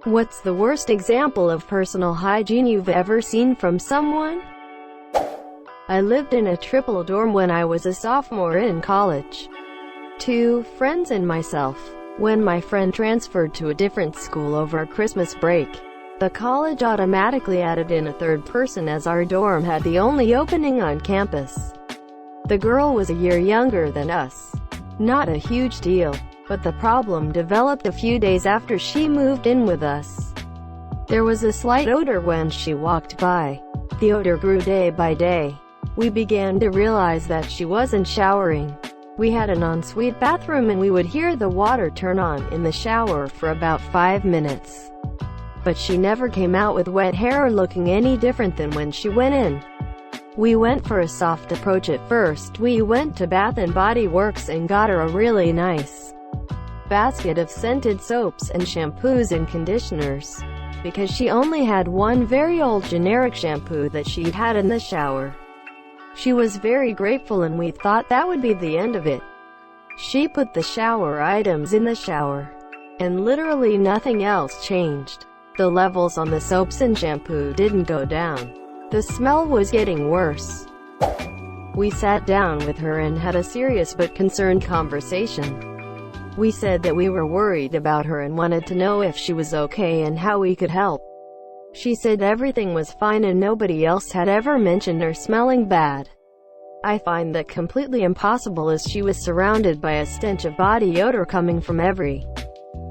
What's the worst example of personal hygiene you've ever seen from someone? I lived in a triple dorm when I was a sophomore in college. 2 friends and myself. When my friend transferred to a different school over Christmas break, the college automatically added in a third person as our dorm had the only opening on campus. The girl was a year younger than us. Not a huge deal, but the problem developed a few days after she moved in with us. There was a slight odor when she walked by. The odor grew day by day. We began to realize that she wasn't showering. We had an ensuite bathroom and we would hear the water turn on in the shower for about 5 minutes. But she never came out with wet hair or looking any different than when she went in. We went for a soft approach at first. We went to Bath & Body Works and got her a really nice basket of scented soaps and shampoos and conditioners, because she only had one very old generic shampoo that she'd had in the shower. She was very grateful and we thought that would be the end of it. She put the shower items in the shower, and literally nothing else changed. The levels on the soaps and shampoo didn't go down. The smell was getting worse. We sat down with her and had a serious but concerned conversation. We said that we were worried about her and wanted to know if she was okay and how we could help. She said everything was fine and nobody else had ever mentioned her smelling bad. I find that completely impossible as she was surrounded by a stench of body odor coming from every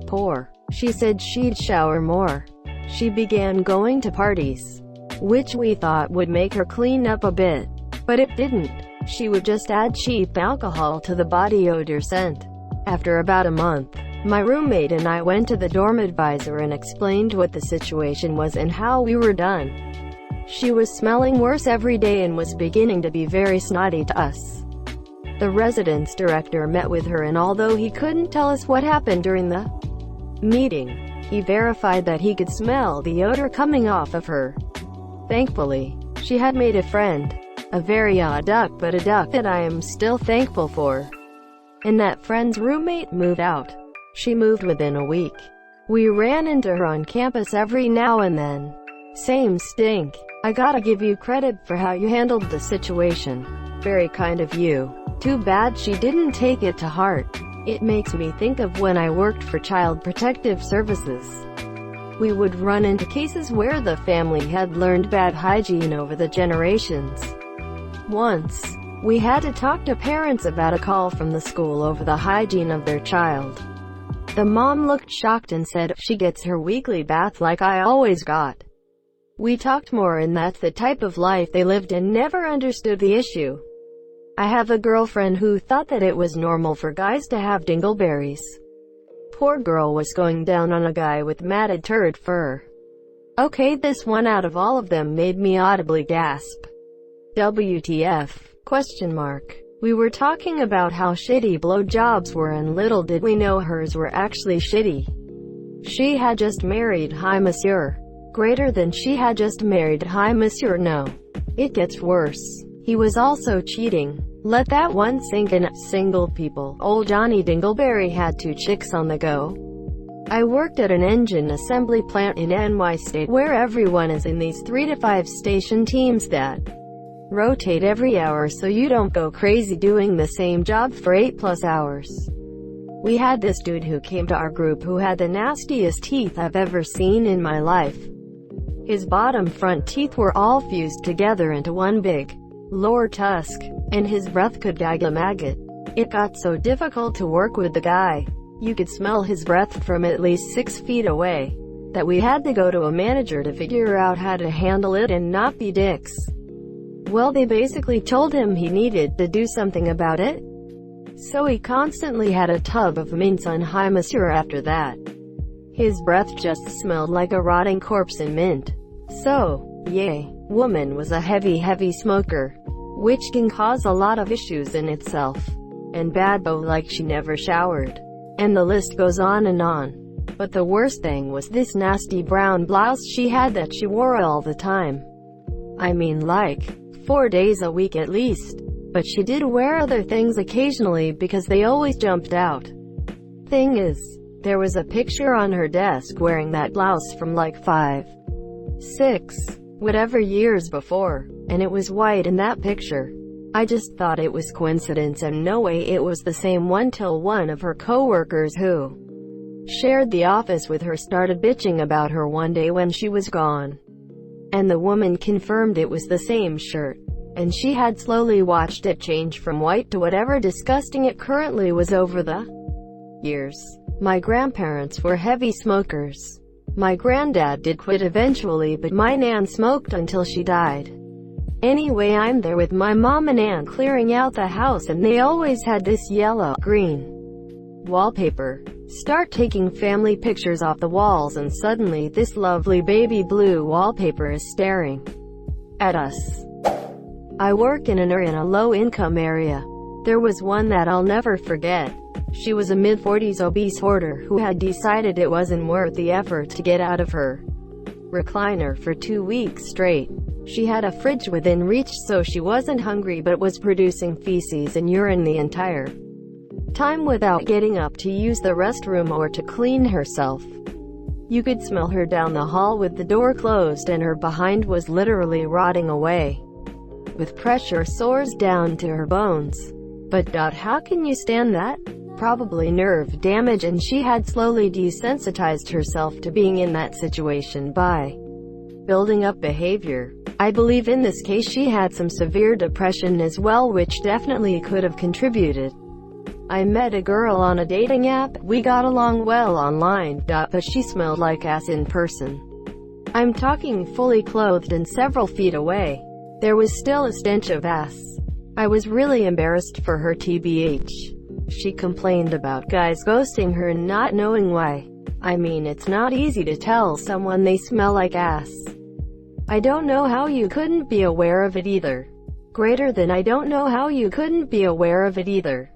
pore. She said she'd shower more. She began going to parties, which we thought would make her clean up a bit, but it didn't. She would just add cheap alcohol to the body odor scent. After about a month, my roommate and I went to the dorm advisor and explained what the situation was and how we were done. She was smelling worse every day and was beginning to be very snotty to us. The residence director met with her, and although he couldn't tell us what happened during the meeting, he verified that he could smell the odor coming off of her. Thankfully, she had made a friend. A very odd duck, but a duck that I am still thankful for. And that friend's roommate moved out. She moved within a week. We ran into her on campus every now and then. Same stink. I gotta give you credit for how you handled the situation. Very kind of you. Too bad she didn't take it to heart. It makes me think of when I worked for Child Protective Services. We would run into cases where the family had learned bad hygiene over the generations. Once, we had to talk to parents about a call from the school over the hygiene of their child. The mom looked shocked and said, "She gets her weekly bath like I always got." We talked more, and that's the type of life they lived and never understood the issue. I have a girlfriend who thought that it was normal for guys to have dingleberries. Poor girl was going down on a guy with matted turd fur. Okay, this one out of all of them made me audibly gasp. WTF? Question mark. We were talking about how shitty blowjobs were, and little did we know hers were actually shitty. She had just married Hi Monsieur. Greater than she had just married Hi Monsieur. No. It gets worse. He was also cheating. Let that one sink in. Single people. Old Johnny Dingleberry had 2 chicks on the go. I worked at an engine assembly plant in NY State where everyone is in these 3 to 5 station teams that rotate every hour so you don't go crazy doing the same job for 8+ hours. We had this dude who came to our group who had the nastiest teeth I've ever seen in my life. His bottom front teeth were all fused together into one big lower tusk, and his breath could gag a maggot. It got so difficult to work with the guy. You could smell his breath from at least 6 feet away, that we had to go to a manager to figure out how to handle it and not be dicks. Well, they basically told him he needed to do something about it. So he constantly had a tub of mints on Hi Monsieur after that. His breath just smelled like a rotting corpse and mint. So, yeah, woman was a heavy smoker, which can cause a lot of issues in itself. And bad though, like she never showered. And the list goes on and on. But the worst thing was this nasty brown blouse she had that she wore all the time. I mean, like 4 days a week at least. But she did wear other things occasionally because they always jumped out. Thing is, There was a picture on her desk wearing that blouse from like 5, 6, whatever years before, and it was white in that picture. I just thought it was coincidence and no way it was the same one till one of her coworkers who shared the office with her started bitching about her one day when she was gone. And the woman confirmed it was the same shirt, and she had slowly watched it change from white to whatever disgusting it currently was over the years. My grandparents were heavy smokers. My granddad did quit eventually, but my nan smoked until she died. Anyway, I'm there with my mom and aunt clearing out the house, and they always had this yellow-green wallpaper. Start taking family pictures off the walls, and suddenly this lovely baby blue wallpaper is staring at us. I work in a low-income area. There was one that I'll never forget. She was a mid-40s obese hoarder who had decided it wasn't worth the effort to get out of her recliner for 2 weeks straight. She had a fridge within reach, so she wasn't hungry but was producing feces and urine the entire time without getting up to use the restroom or to clean herself. You could smell her down the hall with the door closed, and her behind was literally rotting away, with pressure sores down to her bones. But how can you stand that? Probably nerve damage, and she had slowly desensitized herself to being in that situation by building up behavior. I believe in this case she had some severe depression as well, which definitely could have contributed. I met a girl on a dating app. We got along well online, but she smelled like ass in person. I'm talking fully clothed and several feet away. There was still a stench of ass. I was really embarrassed for her, tbh. She complained about guys ghosting her and not knowing why. I mean, it's not easy to tell someone they smell like ass. I don't know how you couldn't be aware of it either. Greater than I don't know how you couldn't be aware of it either.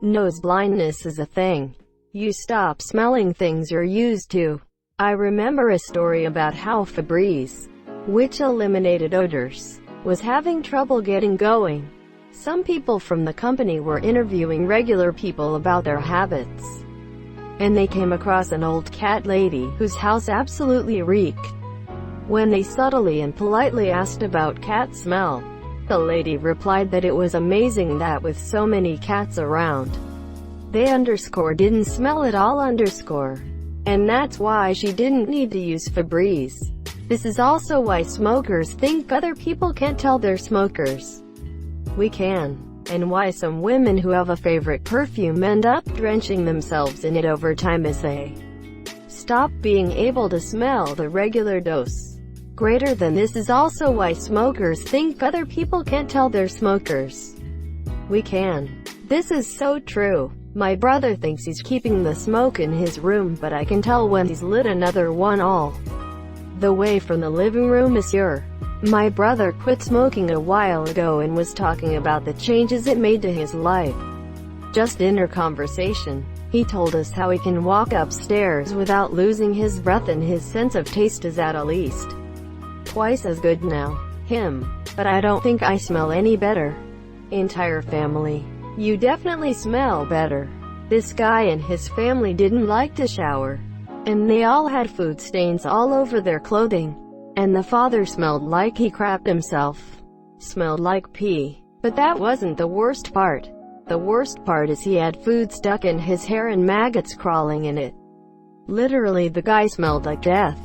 Nose blindness is a thing. You stop smelling things you're used to. I remember a story about how Febreze, which eliminated odors, was having trouble getting going. Some people from the company were interviewing regular people about their habits, and they came across an old cat lady whose house absolutely reeked. When they subtly and politely asked about cat smell, the lady replied that it was amazing that with so many cats around, they didn't smell at all and that's why she didn't need to use Febreze. This is also why smokers think other people can't tell they're smokers. We can. And why some women who have a favorite perfume end up drenching themselves in it over time as they stop being able to smell the regular dose. Greater than this is also why smokers think other people can't tell they're smokers. We can. This is so true. My brother thinks he's keeping the smoke in his room, but I can tell when he's lit another one all the way from the living room. Monsieur, my brother quit smoking a while ago and was talking about the changes it made to his life. Just in our conversation, he told us how he can walk upstairs without losing his breath, and his sense of taste is at least twice as good now. But I don't think I smell any better. Entire family, you definitely smell better. This guy and his family didn't like to shower, and they all had food stains all over their clothing. And the father smelled like he crapped himself. Smelled like pee. But that wasn't the worst part. The worst part is he had food stuck in his hair and maggots crawling in it. Literally, the guy smelled like death.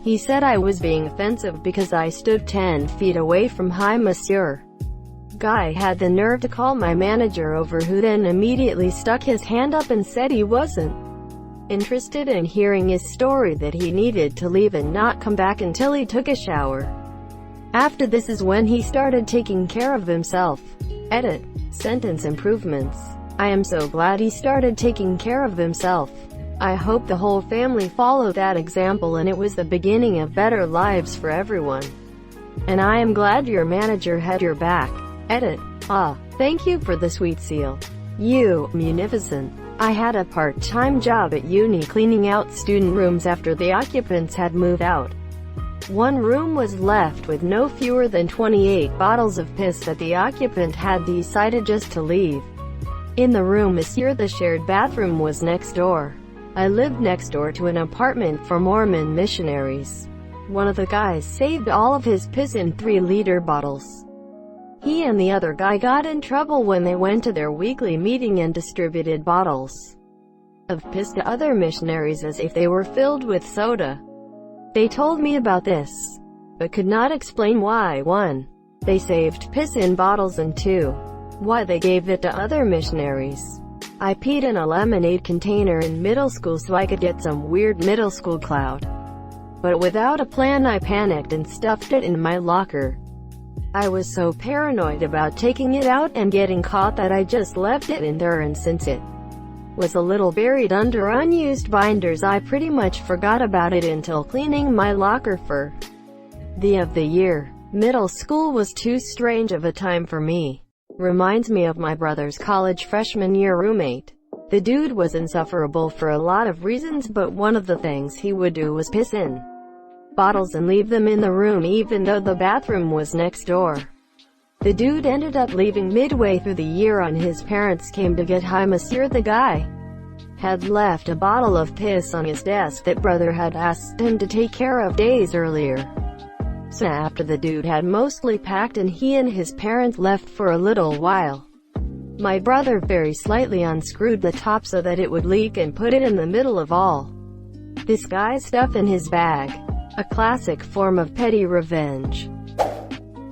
He said I was being offensive because I stood 10 feet away from him. Monsieur, guy had the nerve to call my manager over, who then immediately stuck his hand up and said he wasn't interested in hearing his story, that he needed to leave and not come back until he took a shower. After this is when he started taking care of himself. Edit. Sentence improvements. I am so glad he started taking care of himself. I hope the whole family followed that example and it was the beginning of better lives for everyone. And I am glad your manager had your back. Edit. Thank you for the sweet seal. You, munificent. I had a part-time job at uni cleaning out student rooms after the occupants had moved out. One room was left with no fewer than 28 bottles of piss that the occupant had decided just to leave in the room. Monsieur, the shared bathroom was next door. I lived next door to an apartment for Mormon missionaries. One of the guys saved all of his piss in 3-liter bottles. He and the other guy got in trouble when they went to their weekly meeting and distributed bottles of piss to other missionaries as if they were filled with soda. They told me about this, but could not explain why. 1. They saved piss in bottles, and 2. Why they gave it to other missionaries. I peed in a lemonade container in middle school so I could get some weird middle school clout. But without a plan, I panicked and stuffed it in my locker. I was so paranoid about taking it out and getting caught that I just left it in there, and since it was a little buried under unused binders, I pretty much forgot about it until cleaning my locker for the year. Middle school was too strange of a time for me. Reminds me of my brother's college freshman year roommate. The dude was insufferable for a lot of reasons, but one of the things he would do was piss in bottles and leave them in the room even though the bathroom was next door. The dude ended up leaving midway through the year on his parents came to get high. Monsieur, the guy, had left a bottle of piss on his desk that brother had asked him to take care of days earlier. So after the dude had mostly packed and he and his parents left for a little while, my brother very slightly unscrewed the top so that it would leak and put it in the middle of all this guy's stuff in his bag. A classic form of petty revenge.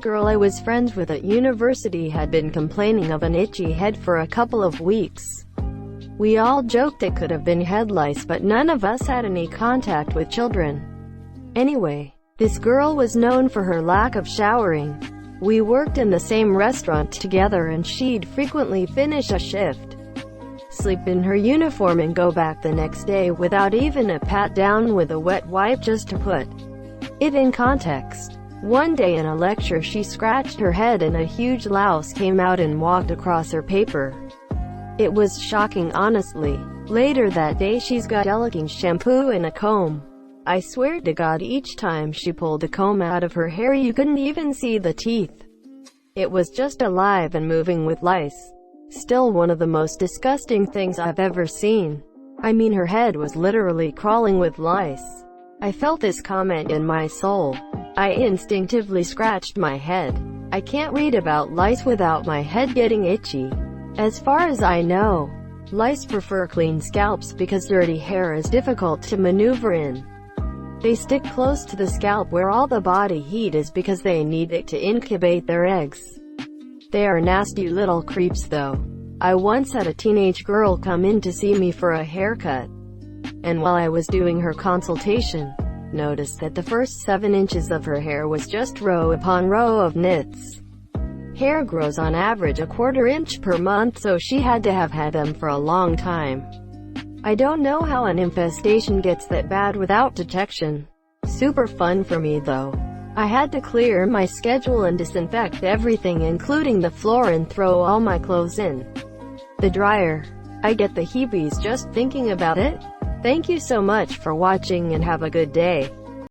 Girl I was friends with at university had been complaining of an itchy head for a couple of weeks. We all joked it could have been head lice, but none of us had any contact with children. Anyway, this girl was known for her lack of showering. We worked in the same restaurant together and she'd frequently finish a shift, sleep in her uniform and go back the next day without even a pat down with a wet wipe. Just to put it in context, one day in a lecture she scratched her head and a huge louse came out and walked across her paper. It was shocking, honestly. Later that day she's got delicate shampoo and a comb. I swear to God, each time she pulled the comb out of her hair you couldn't even see the teeth. It was just alive and moving with lice. Still one of the most disgusting things I've ever seen. I mean, her head was literally crawling with lice. I felt this comment in my soul. I instinctively scratched my head. I can't read about lice without my head getting itchy. As far as I know, lice prefer clean scalps because dirty hair is difficult to maneuver in. They stick close to the scalp where all the body heat is because they need it to incubate their eggs. They are nasty little creeps though. I once had a teenage girl come in to see me for a haircut, and while I was doing her consultation, noticed that the first 7 inches of her hair was just row upon row of nits. Hair grows on average a 1/4 inch per month, so she had to have had them for a long time. I don't know how an infestation gets that bad without detection. Super fun for me though. I had to clear my schedule and disinfect everything including the floor and throw all my clothes in the dryer. I get the heebies just thinking about it. Thank you so much for watching and have a good day.